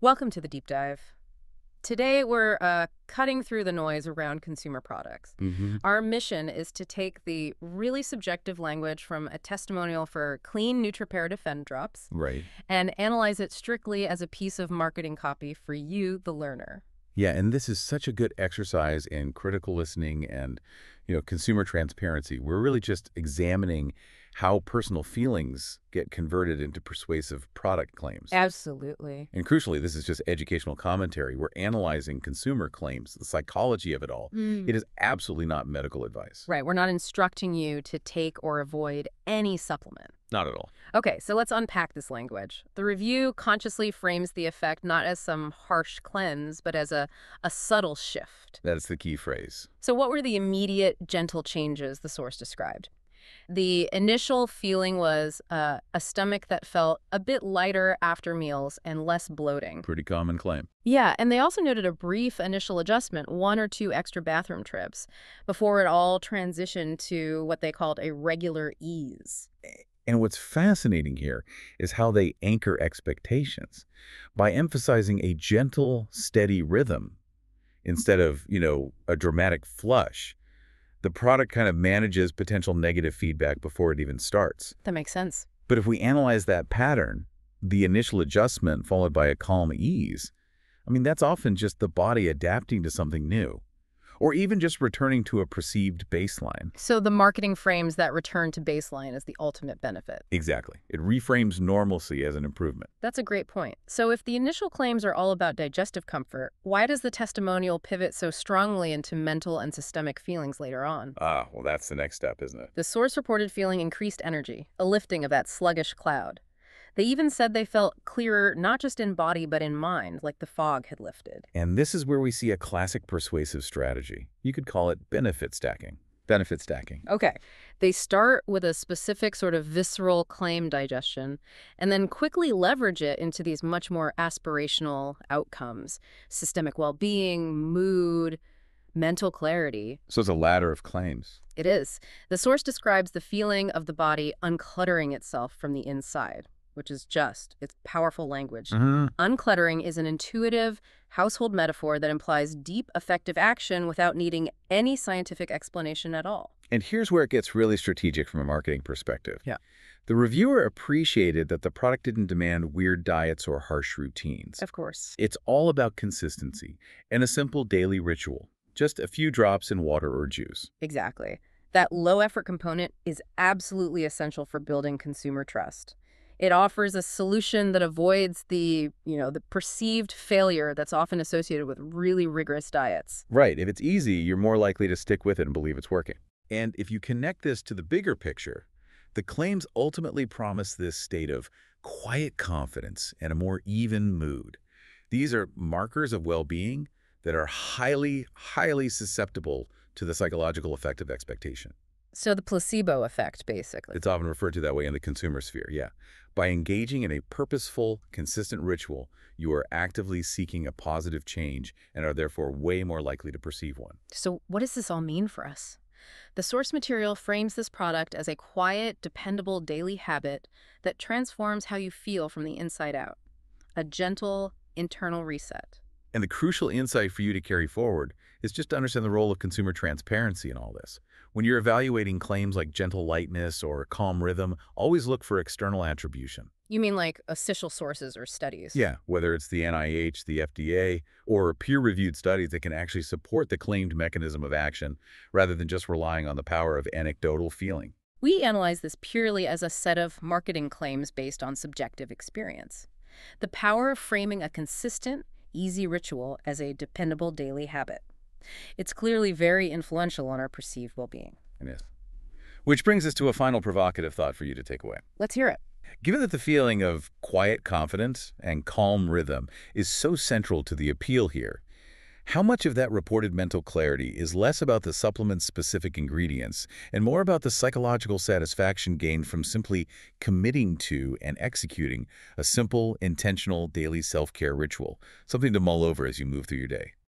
Welcome to the deep dive. Today, we're cutting through the noise around consumer products. Our mission is to take the really subjective language from a testimonial for clean Nutra Para Defend drops Right. and analyze it strictly as a piece of marketing copy for you, the learner. Yeah, and this is such a good exercise in critical listening and, consumer transparency. We're really just examining how personal feelings get converted into persuasive product claims. Absolutely. And crucially, this is just educational commentary. We're analyzing consumer claims, the psychology of it all. It is absolutely not medical advice. Right, we're not instructing you to take or avoid any supplement. Not at all. Okay, so let's unpack this language. The review consciously frames the effect not as some harsh cleanse, but as a subtle shift. That's the key phrase. So what were the immediate, gentle changes the source described? The initial feeling was a stomach that felt a bit lighter after meals and less bloating. Pretty common claim. Yeah, and they also noted a brief initial adjustment, 1 or 2 extra bathroom trips, before it all transitioned to what they called a regular ease. And what's fascinating here is how they anchor expectations by emphasizing a gentle, steady rhythm instead of, a dramatic flush. The product kind of manages potential negative feedback before it even starts. That makes sense. But if we analyze that pattern, the initial adjustment followed by a calm ease, that's often just the body adapting to something new, or even just returning to a perceived baseline. So the marketing frames that return to baseline as the ultimate benefit. Exactly. It reframes normalcy as an improvement. That's a great point. So if the initial claims are all about digestive comfort, why does the testimonial pivot so strongly into mental and systemic feelings later on? Well, that's the next step, isn't it? The source reported feeling increased energy, a lifting of that sluggish cloud. They even said they felt clearer not just in body but in mind, like the fog had lifted. And this is where we see a classic persuasive strategy. You could call it benefit stacking. Benefit stacking. Okay. They start with a specific sort of visceral claim digestion and then quickly leverage it into these much more aspirational outcomes: systemic well-being, mood, mental clarity. So it's a ladder of claims. It is. The source describes the feeling of the body uncluttering itself from the inside, which is it's powerful language. Uncluttering is an intuitive household metaphor that implies deep, effective action without needing any scientific explanation at all. And here's where it gets really strategic from a marketing perspective. Yeah. The reviewer appreciated that the product didn't demand weird diets or harsh routines. Of course. It's all about consistency and a simple daily ritual. Just a few drops in water or juice. Exactly. That low-effort component is absolutely essential for building consumer trust. It offers a solution that avoids the perceived failure that's often associated with really rigorous diets. Right. If it's easy, you're more likely to stick with it and believe it's working. And if you connect this to the bigger picture, the claims ultimately promise this state of quiet confidence and a more even mood. These are markers of well-being that are highly, highly susceptible to the psychological effect of expectation. So the placebo effect, basically. It's often referred to that way in the consumer sphere, yeah. By engaging in a purposeful, consistent ritual, you are actively seeking a positive change and are therefore way more likely to perceive one. So what does this all mean for us? The source material frames this product as a quiet, dependable daily habit that transforms how you feel from the inside out. A gentle, internal reset. And the crucial insight for you to carry forward is just to understand the role of consumer transparency in all this. When you're evaluating claims like gentle lightness or calm rhythm, always look for external attribution. You mean like official sources or studies? Yeah, whether it's the NIH, the FDA, or peer-reviewed studies that can actually support the claimed mechanism of action rather than just relying on the power of anecdotal feeling. We analyze this purely as a set of marketing claims based on subjective experience. The power of framing a consistent, easy ritual as a dependable daily habit. It's clearly very influential on our perceived well-being. It is. Which brings us to a final provocative thought for you to take away. Let's hear it. Given that the feeling of quiet confidence and calm rhythm is so central to the appeal here, how much of that reported mental clarity is less about the supplement's specific ingredients and more about the psychological satisfaction gained from simply committing to and executing a simple, intentional daily self-care ritual, something to mull over as you move through your day?